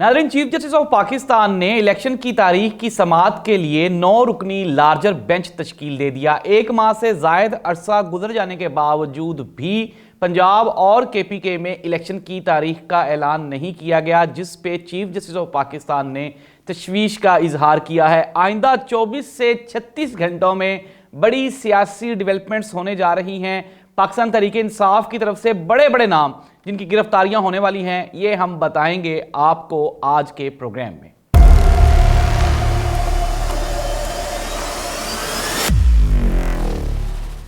नाज़रीन, chief justice of Pakistan ने election की तारीख की समाअत के लिए 9 रुकनी लार्जर बेंच तश्कील दे दिया। एक माह से जायद अरसा गुजर जाने के बावजूद भी पंजाब और केपीके में इलेक्शन की तारीख का ऐलान नहीं किया गया, जिस पे चीफ जस्टिस ऑफ पाकिस्तान ने तशवीश का इजहार किया है। आइंदा 24 से 36 घंटों में बड़ी सियासी डेवलपमेंट्स होने जा रही हैं। पाकिस्तान तहरीक इंसाफ की तरफ से बड़े बड़े नाम जिनकी गिरफ्तारियां होने वाली हैं, ये हम बताएंगे आपको आज के प्रोग्राम में।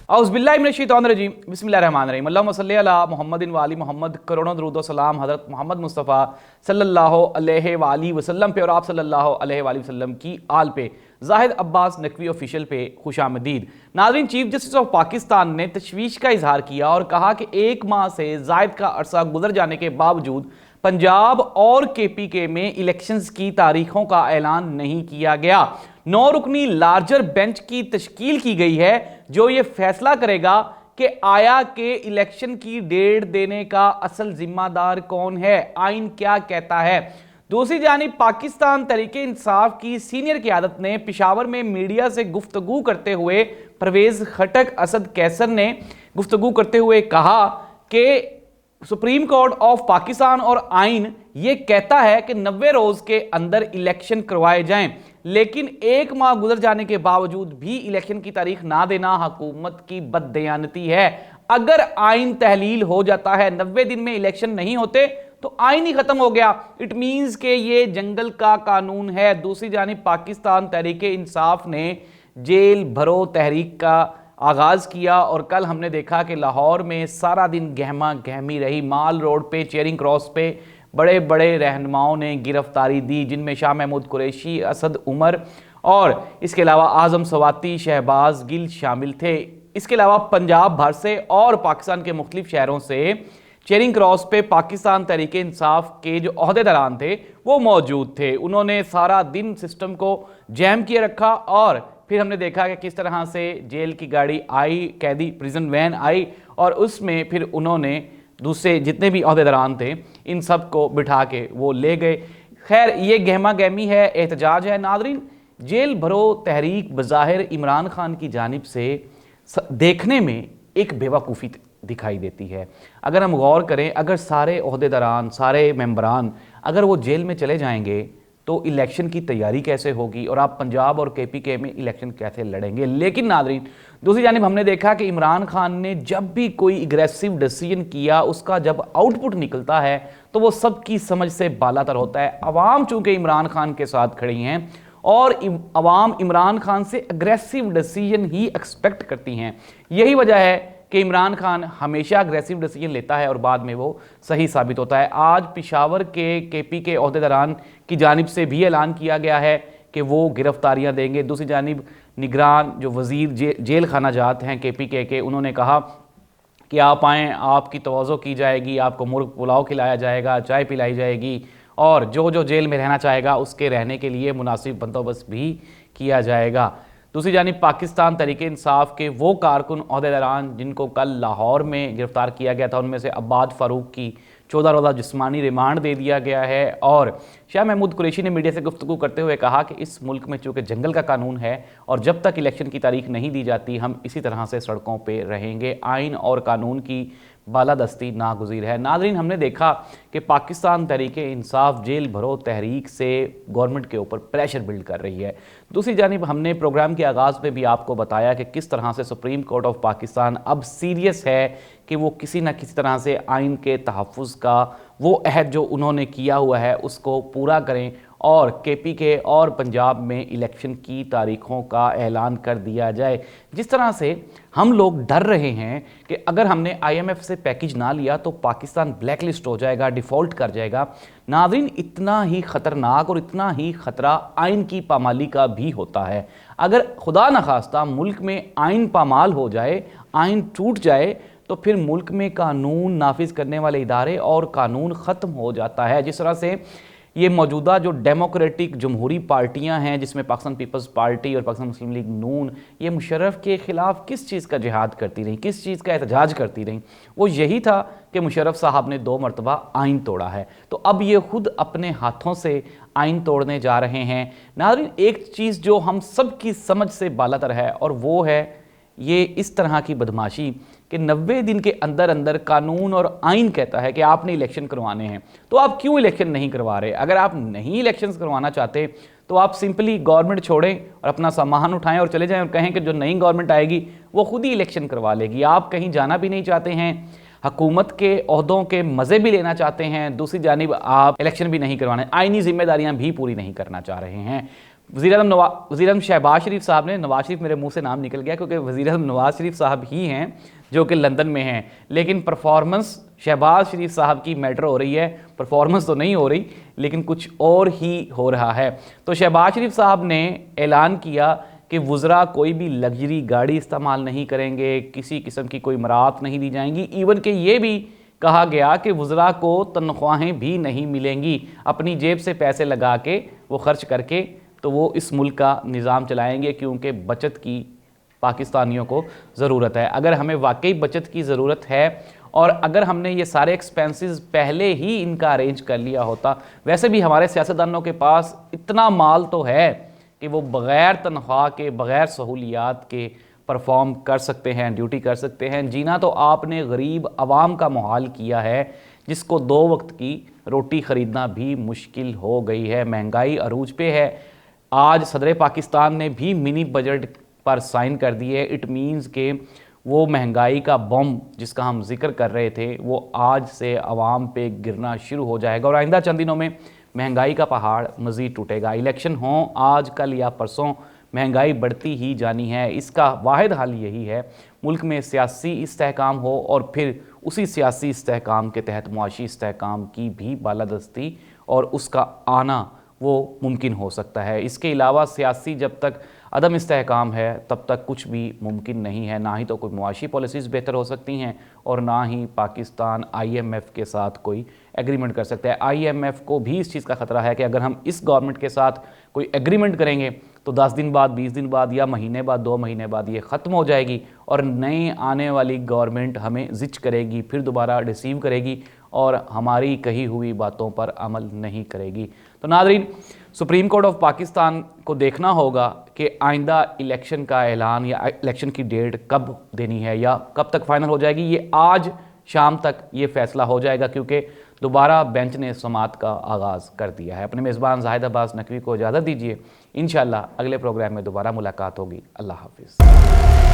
औज़ुबिल्लाहि मिनश्शैतानिर्रजीम, बिस्मिल्लाहिर्रहमानिर्रहीम। अल्लाहुम्मा सल्ली अला मुहम्मदिन व आलि मुहम्मद। करोड़ों दरूद व सलाम हज़रत मोहम्मद मुस्तफ़ा सल्लल्लाहु अलैहि वसल्लम पे और आप सल्लल्लाहु अलैहि वसल्लम की आल पे। जाहिद अब्बास नकवी ऑफिशियल पे खुशामदीद। नाज़रीन, चीफ जस्टिस ऑफ पाकिस्तान ने तशवीश का इजहार किया और कहा कि एक माह से जायद का अरसा गुजर जाने के बावजूद पंजाब और केपीके में इलेक्शंस की तारीखों का ऐलान नहीं किया गया। 9 रुकनी लार्जर बेंच की तश्कील की गई है जो ये फैसला करेगा कि आया के इलेक्शन की डेट देने का असल जिम्मेदार कौन है, आइन क्या कहता है। दूसरी जानिब पाकिस्तान तहरीक इंसाफ की सीनियर क़यादत ने पेशावर में मीडिया से गुफ्तगू करते हुए परवेज़ खटक असद कैसर ने गुफ्तगू करते हुए कहा कि सुप्रीम कोर्ट ऑफ पाकिस्तान और आइन ये कहता है कि 90 रोज के अंदर इलेक्शन करवाए जाएं, लेकिन एक माह गुजर जाने के बावजूद भी इलेक्शन की तारीख ना देना हुकूमत की बददयानती है। अगर आइन तहलील हो जाता है, 90 दिन में इलेक्शन नहीं होते तो आइन ही खत्म हो गया। इट मींस के ये जंगल का कानून है। दूसरी जानिब पाकिस्तान तहरीक इंसाफ ने जेल भरो तहरीक का आगाज़ किया और कल हमने देखा कि लाहौर में सारा दिन गहमा गहमी रही। माल रोड पे, चेयरिंग क्रॉस पे बड़े बड़े रहनुमाओं ने गिरफ्तारी दी, जिनमें शाह महमूद कुरैशी, असद उमर और इसके अलावा आज़म सवाती, शहबाज गिल शामिल थे। इसके अलावा पंजाब भर से और पाकिस्तान के मुख्तलिफ शहरों से चेयरिंग क्रॉस पे पाकिस्तान तहरीक इंसाफ के जो ओहदेदारान थे वो मौजूद थे। उन्होंने सारा दिन सिस्टम को जैम किए रखा और फिर हमने देखा कि किस तरह से जेल की गाड़ी आई, कैदी प्रिजन वैन आई और उसमें फिर उन्होंने दूसरे जितने भी ओहदेदारान थे इन सब को बिठा के वो ले गए। खैर, ये गहमा गहमी है, एहतजाज है। नाज़रीन, जेल भरो तहरीक बज़ाहिर इमरान खान की जानिब से देखने में एक बेवकूफ़ी दिखाई देती है। अगर हम गौर करें, अगर सारे ओहदेदारान, सारे मेंबरान अगर वो जेल में चले जाएंगे तो इलेक्शन की तैयारी कैसे होगी और आप पंजाब और केपीके में इलेक्शन कैसे लड़ेंगे। लेकिन नाज़रीन, दूसरी जानिब हमने देखा कि इमरान खान ने जब भी कोई एग्रेसिव डिसीजन किया, उसका जब आउटपुट निकलता है तो वो सबकी समझ से बालातर होता है। अवाम चूंकि इमरान खान के साथ खड़ी हैं और अवाम इमरान खान से एग्रेसिव डिसीजन ही एक्सपेक्ट करती हैं। यही वजह है कि इमरान खान हमेशा अग्रेसिव डिसीजन लेता है और बाद में वो सही साबित होता है। आज पेशावर के केपीके ओहदेदारान की जानिब से भी ऐलान किया गया है कि वो गिरफ्तारियां देंगे। दूसरी जानिब निगरान जो वज़ीर जेल खाना जात हैं केपीके के, उन्होंने कहा कि आप आएँ, आपकी तवज़्ज़ो की जाएगी, आपको मुर्ग पुलाव खिलाया जाएगा, चाय पिलाई जाएगी और जो जो जेल में रहना चाहेगा उसके रहने के लिए मुनासिब बंदोबस्त भी किया जाएगा। दूसरी जानिब पाकिस्तान तहरीक इंसाफ के वो कारकुन ओहदेदारान जिनको कल लाहौर में गिरफ्तार किया गया था, उनमें से अब्बाद फ़ारूक की 14 रोज़ा जिस्मानी रिमांड दे दिया गया है। और शाह महमूद कुरैशी ने मीडिया से गुफ्तगू करते हुए कहा कि इस मुल्क में चूँकि जंगल का कानून है और जब तक इलेक्शन की तारीख नहीं दी जाती हम इसी तरह से सड़कों पर रहेंगे। आइन और कानून की बालादस्ती नागुज़ीर है। नाज़रीन, हमने देखा कि पाकिस्तान तहरीक इंसाफ जेल भरो तहरीक से गवर्नमेंट के ऊपर प्रेशर बिल्ड कर रही है। दूसरी जानिब हमने प्रोग्राम के आगाज़ में भी आपको बताया कि किस तरह से सुप्रीम कोर्ट ऑफ पाकिस्तान अब सीरियस है कि वो किसी न किसी तरह से आइन के तहफ़्फ़ुज़ का वो अहद जो उन्होंने किया हुआ है उसको पूरा करें और केपीके और पंजाब में इलेक्शन की तारीखों का ऐलान कर दिया जाए। जिस तरह से हम लोग डर रहे हैं कि अगर हमने IMF से पैकेज ना लिया तो पाकिस्तान ब्लैक लिस्ट हो जाएगा, डिफ़ॉल्ट कर जाएगा। नाज़रीन, इतना ही ख़तरनाक और इतना ही ख़तरा आइन की पामाली का भी होता है। अगर खुदा न खास्ता मुल्क में आइन पामाल हो जाए, आइन टूट जाए तो फिर मुल्क में कानून नाफिज करने वाले इदारे और कानून ख़त्म हो जाता है। जिस तरह से ये मौजूदा जो डेमोक्रेटिक जमहूरी पार्टियां हैं जिसमें पाकिस्तान पीपल्स पार्टी और पाकिस्तान मुस्लिम लीग नून, ये मुशर्रफ के ख़िलाफ़ किस चीज़ का जिहाद करती रहीं, किस चीज़ का एहतजाज करती रहीं? वो यही था कि मुशर्रफ साहब ने 2 मरतबा आइन तोड़ा है, तो अब ये खुद अपने हाथों से आइन तोड़ने जा रहे हैं। नाज़रीन, एक चीज़ जो हम सब की समझ से बालातर है और वो है ये इस तरह की बदमाशी कि 90 दिन के अंदर अंदर कानून और आइन कहता है कि आपने इलेक्शन करवाने हैं, तो आप क्यों इलेक्शन नहीं करवा रहे? अगर आप नहीं इलेक्शन करवाना चाहते तो आप सिंपली गवर्नमेंट छोड़ें और अपना सामान उठाएं और चले जाएं और कहें कि जो नई गवर्नमेंट आएगी वो खुद ही इलेक्शन करवा लेगी। आप कहीं जाना भी नहीं चाहते हैं, हुकूमत के ओहदों के मज़े भी लेना चाहते हैं, दूसरी जानिब आप इलेक्शन भी नहीं करवाने, आइनी जिम्मेदारियाँ भी पूरी नहीं करना चाह रहे हैं। वज़ीर-ए-आज़म शहबाज शरीफ साहब ने, नवाज शरीफ मेरे मुंह से नाम निकल गया क्योंकि वज़ीर-ए-आज़म नवाज शरीफ साहब ही हैं जो कि लंदन में हैं, लेकिन परफॉर्मेंस शहबाज शरीफ साहब की मैटर हो रही है, परफॉर्मेंस तो नहीं हो रही लेकिन कुछ और ही हो रहा है। तो शहबाज शरीफ साहब ने ऐलान किया कि वुज़रा कोई भी लग्जरी गाड़ी इस्तेमाल नहीं करेंगे, किसी किस्म की कोई मराहत नहीं दी जाएंगी, इवन कि ये भी कहा गया कि वुज़रा को तनख्वाहें भी नहीं मिलेंगी, अपनी जेब से पैसे लगा के वो खर्च करके तो वो इस मुल्क का निज़ाम चलाएंगे क्योंकि बचत की पाकिस्तानियों को ज़रूरत है। अगर हमें वाकई बचत की ज़रूरत है और अगर हमने ये सारे एक्सपेंसेस पहले ही इनका अरेंज कर लिया होता, वैसे भी हमारे सियासतदानों के पास इतना माल तो है कि वो बग़ैर तनख्वाह के, बग़ैर सहूलियात के परफॉर्म कर सकते हैं, ड्यूटी कर सकते हैं। जीना तो आपने गरीब आवाम का मुहाल किया है जिसको 2 वक्त की रोटी ख़रीदना भी मुश्किल हो गई है। महंगाई अरूज पे है। आज सदर पाकिस्तान ने भी मिनी बजट पर साइन कर दिए। इट मीन्स के वो महंगाई का बम जिसका हम जिक्र कर रहे थे वो आज से आवाम पे गिरना शुरू हो जाएगा और आइंदा चंद दिनों में महंगाई का पहाड़ मज़ीद टूटेगा। इलेक्शन हों आज, कल या परसों, महंगाई बढ़ती ही जानी है। इसका वाहिद हल यही है मुल्क में सियासी इस्तेहकाम हो और फिर उसी सियासी इस्तेहकाम के तहत मुआशी इस्तेहकाम की भी बालादस्ती और उसका आना वो मुमकिन हो सकता है। इसके अलावा सियासी जब तक अदम इस्तेहकाम है तब तक कुछ भी मुमकिन नहीं है। ना ही तो कोई मुआशी पॉलिसीज़ बेहतर हो सकती हैं और ना ही पाकिस्तान IMF के साथ कोई एग्रीमेंट कर सकता है। IMF को भी इस चीज़ का ख़तरा है कि अगर हम इस गवर्नमेंट के साथ कोई एग्रीमेंट करेंगे तो 10 दिन बाद, 20 दिन बाद या महीने बाद, 2 महीने बाद ये ख़त्म हो जाएगी और नई आने वाली गवर्नमेंट हमें जिच करेगी, फिर दोबारा रिसीव करेगी और हमारी कही हुई बातों पर अमल नहीं करेगी। तो नाज़रीन, सुप्रीम कोर्ट ऑफ पाकिस्तान को देखना होगा कि आइंदा इलेक्शन का ऐलान या इलेक्शन की डेट कब देनी है या कब तक फाइनल हो जाएगी। ये आज शाम तक ये फैसला हो जाएगा क्योंकि दोबारा बेंच ने समाअत का आगाज़ कर दिया है। अपने मेज़बान जाहिद अब्बास नकवी को इजाज़त दीजिए। इंशाअल्लाह अगले प्रोग्राम में दोबारा मुलाकात होगी। अल्लाह हाफिज़।